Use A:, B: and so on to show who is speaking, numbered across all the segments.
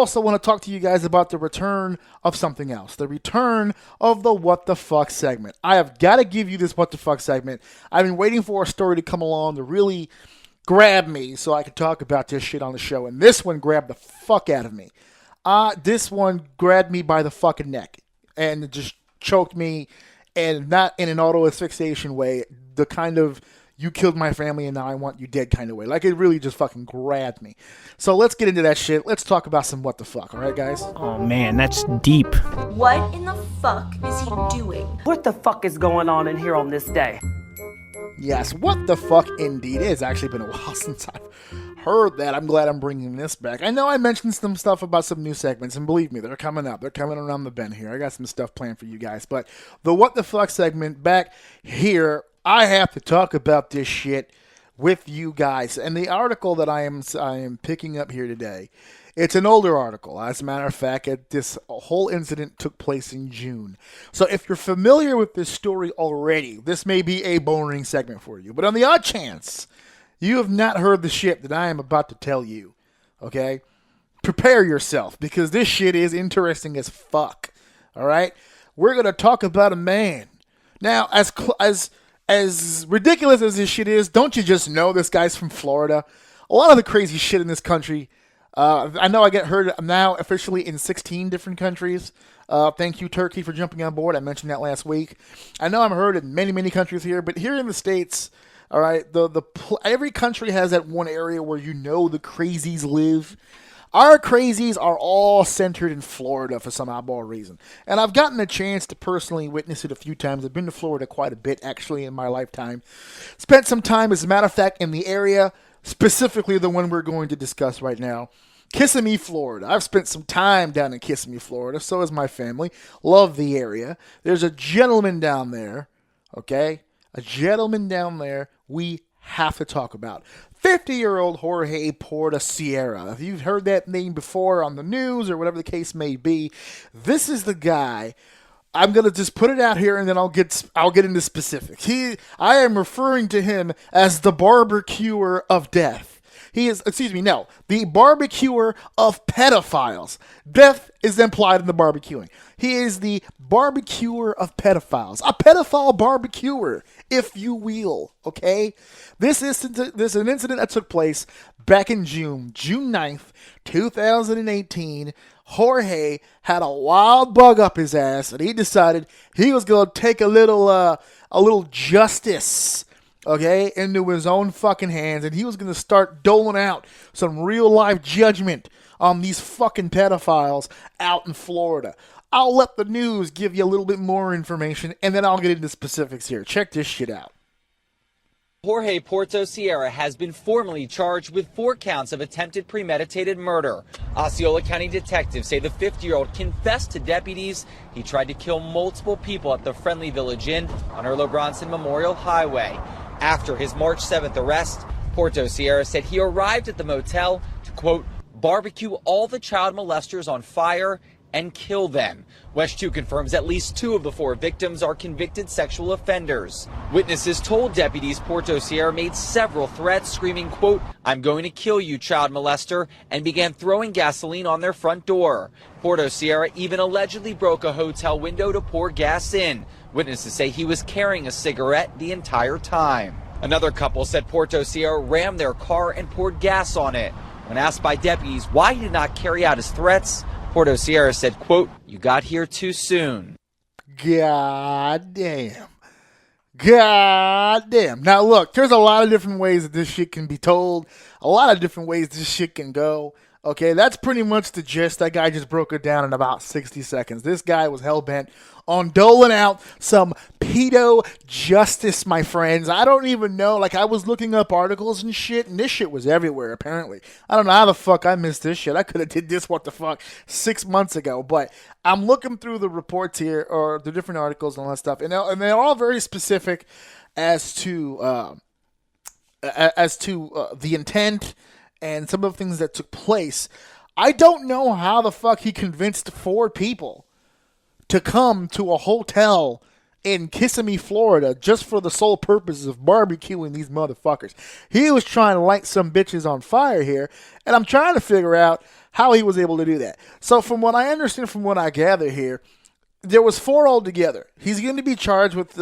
A: also want to talk to you guys about the return of something else. The return of the What the Fuck segment. I have got to give you this What the Fuck segment. I've been waiting for a story to come along to really grab me so I could talk about this shit on the show. And this one grabbed the fuck out of me. This one grabbed me by the fucking neck and just choked me, and not in an auto asphyxiation way, the kind of you killed my family and now I want you dead kind of way. Like, it really just fucking grabbed me. So let's get into that shit. Let's talk about some what the fuck, all right, guys?
B: Oh man, that's deep.
C: What in the fuck is he doing?
D: What the fuck is going on in here on this day?
A: Yes, what the fuck indeed. It's actually been a while since I've heard that. I'm glad I'm bringing this back. I know I mentioned some stuff about some new segments, and believe me, they're coming up. They're coming around the bend here. I got some stuff planned for you guys. But the what the fuck segment back here, I have to talk about this shit with you guys. And the article that I am picking up here today, it's an older article. As a matter of fact, this whole incident took place in June. So if you're familiar with this story already, this may be a boring segment for you. But on the odd chance you have not heard the shit that I am about to tell you, okay, prepare yourself, because this shit is interesting as fuck. All right? We're going to talk about a man. Now, as ridiculous as this shit is, don't you just know this guy's from Florida? A lot of the crazy shit in this country, I know I get heard now officially in 16 different countries. Thank you, Turkey, for jumping on board. I mentioned that last week. I know I'm heard in many, many countries here, but here in the States, all right, every country has that one area where you know the crazies live. Our crazies are all centered in Florida for some oddball reason. And I've gotten a chance to personally witness it a few times. I've been to Florida quite a bit, actually, in my lifetime. Spent some time, as a matter of fact, in the area, specifically the one we're going to discuss right now, Kissimmee, Florida. I've spent some time down in Kissimmee, Florida. So has my family. Love the area. There's a gentleman down there, okay? A gentleman down there we have to talk about. 50-year-old Jorge Porto Sierra. If you've heard that name before on the news or whatever the case may be, this is the guy. I'm going to just put it out here and then I'll get into specifics. I am referring to him as the barbecuer of death. He is, the barbecuer of pedophiles. Death is implied in the barbecuing. He is the barbecuer of pedophiles. A pedophile barbecuer, if you will, okay? This is an incident that took place back in June 9th, 2018. Jorge had a wild bug up his ass, and he decided he was going to take a little justice, okay, into his own fucking hands, and he was going to start doling out some real-life judgment on these fucking pedophiles out in Florida. I'll let the news give you a little bit more information, and then I'll get into specifics here. Check this shit out.
E: Jorge Porto Sierra has been formally charged with 4 counts of attempted premeditated murder. Osceola County detectives say the 50-year-old confessed to deputies he tried to kill multiple people at the Friendly Village Inn on Erlo Bronson Memorial Highway. After his March 7th arrest, Porto Sierra said he arrived at the motel to, quote, barbecue all the child molesters on fire and kill them. WESH 2 confirms at least 2 of the 4 victims are convicted sexual offenders. Witnesses told deputies Porto Sierra made several threats, screaming, quote, I'm going to kill you, child molester, and began throwing gasoline on their front door. Porto Sierra even allegedly broke a hotel window to pour gas in. Witnesses say he was carrying a cigarette the entire time. Another couple said Porto Sierra rammed their car and poured gas on it. When asked by deputies why he did not carry out his threats, Porto Sierra said, quote, you got here too soon.
A: God damn. God damn. Now look, there's a lot of different ways that this shit can be told. A lot of different ways this shit can go. Okay, that's pretty much the gist. That guy just broke it down in about 60 seconds. This guy was hell-bent on doling out some pedo justice, my friends. I don't even know. Like, I was looking up articles and shit, and this shit was everywhere, apparently. I don't know how the fuck I missed this shit. I could have did this, what the fuck, 6 months ago. But I'm looking through the reports here, or the different articles and all that stuff, and they're all very specific as to the intent and some of the things that took place. I don't know how the fuck he convinced 4 people to come to a hotel in Kissimmee, Florida, just for the sole purpose of barbecuing these motherfuckers. He was trying to light some bitches on fire here, and I'm trying to figure out how he was able to do that. So from what I understand, from what I gather here, there was 4 altogether. He's going to be charged with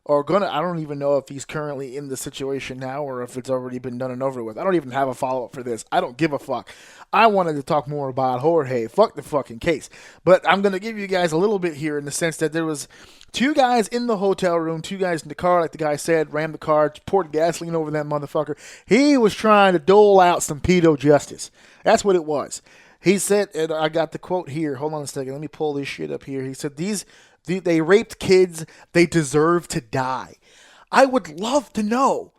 A: I don't even know if he's currently in the situation now or if it's already been done and over with. I don't even have a follow-up for this. I don't give a fuck. I wanted to talk more about Jorge. Fuck the fucking case. But I'm going to give you guys a little bit here in the sense that there was 2 guys in the hotel room, 2 guys in the car, like the guy said, rammed the car, poured gasoline over that motherfucker. He was trying to dole out some pedo justice. That's what it was. He said, and I got the quote here. Hold on a second. Let me pull this shit up here. He said, they raped kids. They deserve to die. I would love to know,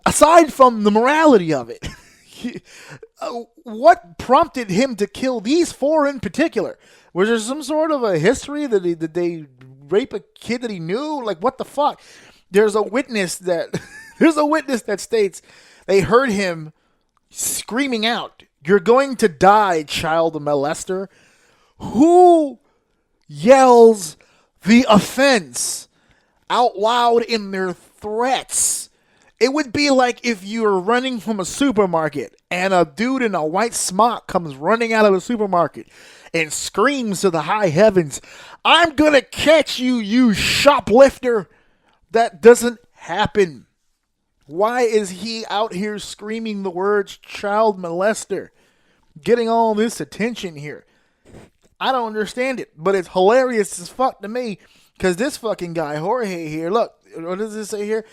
A: aside from the morality of it, what prompted him to kill these 4 in particular? Was there some sort of a history that they rape a kid that he knew? Like, what the fuck? There's a witness that states they heard him screaming out, "You're going to die, child molester." Who yells the offense out loud in their threats? It would be like if you were running from a supermarket and a dude in a white smock comes running out of the supermarket and screams to the high heavens, "I'm gonna catch you, you shoplifter." That doesn't happen. Why is he out here screaming the words child molester, getting all this attention here? I don't understand it, but it's hilarious as fuck to me because this fucking guy, Jorge here, look, what does this say here?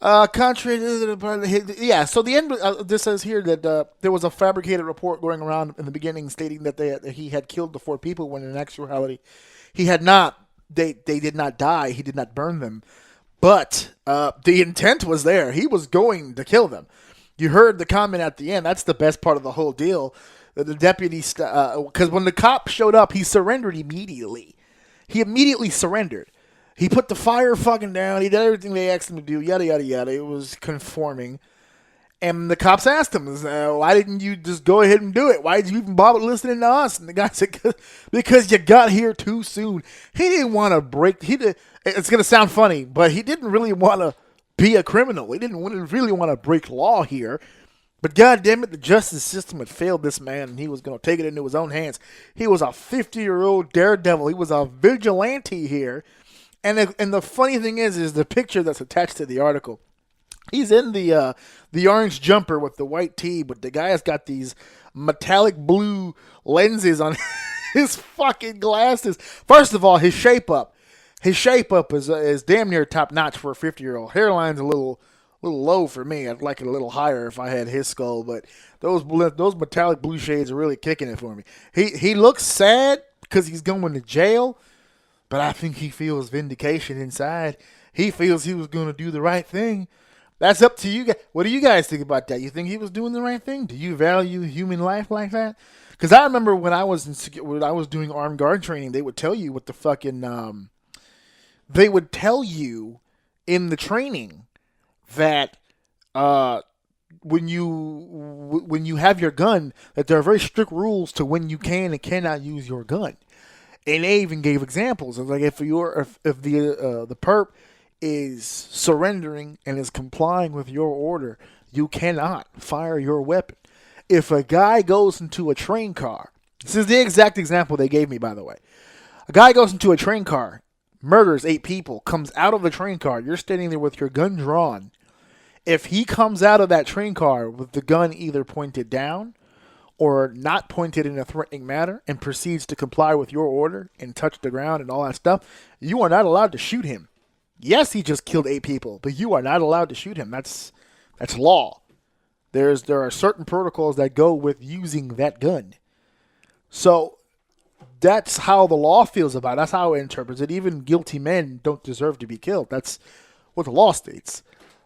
A: Contrary to the, so the end, this says here that there was a fabricated report going around in the beginning stating that he had killed the 4 people when in actuality he had not. They did not die. He did not burn them. But the intent was there. He was going to kill them. You heard the comment at the end. That's the best part of the whole deal. The deputy, because when the cop showed up, he surrendered immediately. He immediately surrendered. He put the fire fucking down. He did everything they asked him to do. Yada, yada, yada. It was conforming. And the cops asked him, why didn't you just go ahead and do it? Why did you even bother listening to us? And the guy said, because you got here too soon. He didn't want to break. It's going to sound funny, but he didn't really want to be a criminal. He didn't really want to break law here. But God damn it, the justice system had failed this man, and he was going to take it into his own hands. He was a 50-year-old daredevil. He was a vigilante here. And the funny thing is the picture that's attached to the article. He's in the orange jumper with the white tee, but the guy has got these metallic blue lenses on his fucking glasses. First of all, his shape up is damn near top notch for a 50-year-old. Hairline's a little low for me. I'd like it a little higher if I had his skull, but those metallic blue shades are really kicking it for me. He looks sad because he's going to jail, but I think he feels vindication inside. He feels he was going to do the right thing. That's up to you guys. What do you guys think about that? You think he was doing the right thing? Do you value human life like that? Because I remember when I was doing armed guard training, they would tell you what the fucking they would tell you in the training that when you have your gun, that there are very strict rules to when you can and cannot use your gun. And they even gave examples of like if the perp is surrendering and is complying with your order, you cannot fire your weapon. If a guy goes into a train car, this is the exact example they gave me, by the way. A guy goes into a train car, murders 8 people, comes out of the train car, you're standing there with your gun drawn. If he comes out of that train car with the gun either pointed down or not pointed in a threatening manner and proceeds to comply with your order and touch the ground and all that stuff, you are not allowed to shoot him. Yes, he just killed 8 people, but you are not allowed to shoot him. That's law. There are certain protocols that go with using that gun. So that's how the law feels about it. That's how it interprets it. Even guilty men don't deserve to be killed. That's what the law states.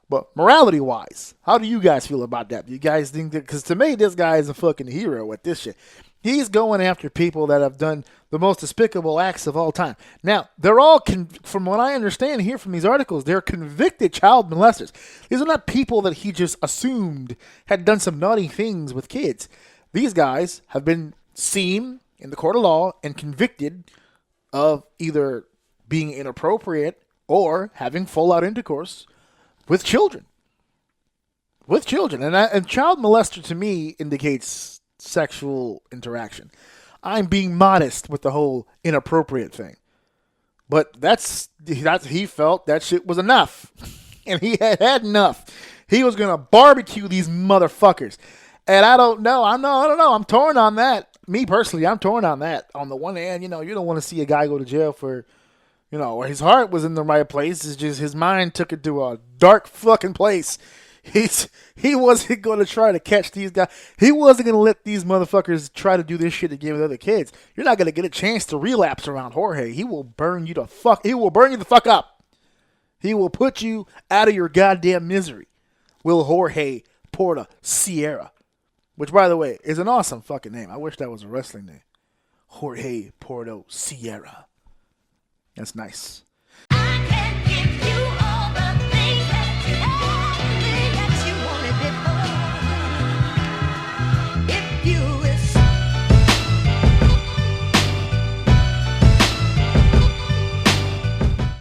A: But morality-wise, how do you guys feel about that? Do you guys think that? Because to me, this guy is a fucking hero with this shit. He's going after people that have done the most despicable acts of all time. Now, they're all, from what I understand here from these articles, they're convicted child molesters. These are not people that he just assumed had done some naughty things with kids. These guys have been seen in the court of law and convicted of either being inappropriate or having full-out intercourse with children. With children. And child molester to me indicates sexual interaction. I'm being modest with the whole inappropriate thing. But he felt that shit was enough. And he had enough. He was going to barbecue these motherfuckers. And I don't know. I don't know. I'm torn on that. Me personally, I'm torn on that. On the one hand, you don't want to see a guy go to jail for, his heart was in the right place. It's just his mind took it to a dark fucking place. He wasn't going to try to catch these guys. He wasn't going to let these motherfuckers try to do this shit again with other kids. You're not going to get a chance to relapse around Jorge. He will burn you the fuck. He will burn you the fuck up. He will put you out of your goddamn misery. Will Jorge Porto Sierra, which by the way is an awesome fucking name. I wish that was a wrestling name. Jorge Porto Sierra. That's nice.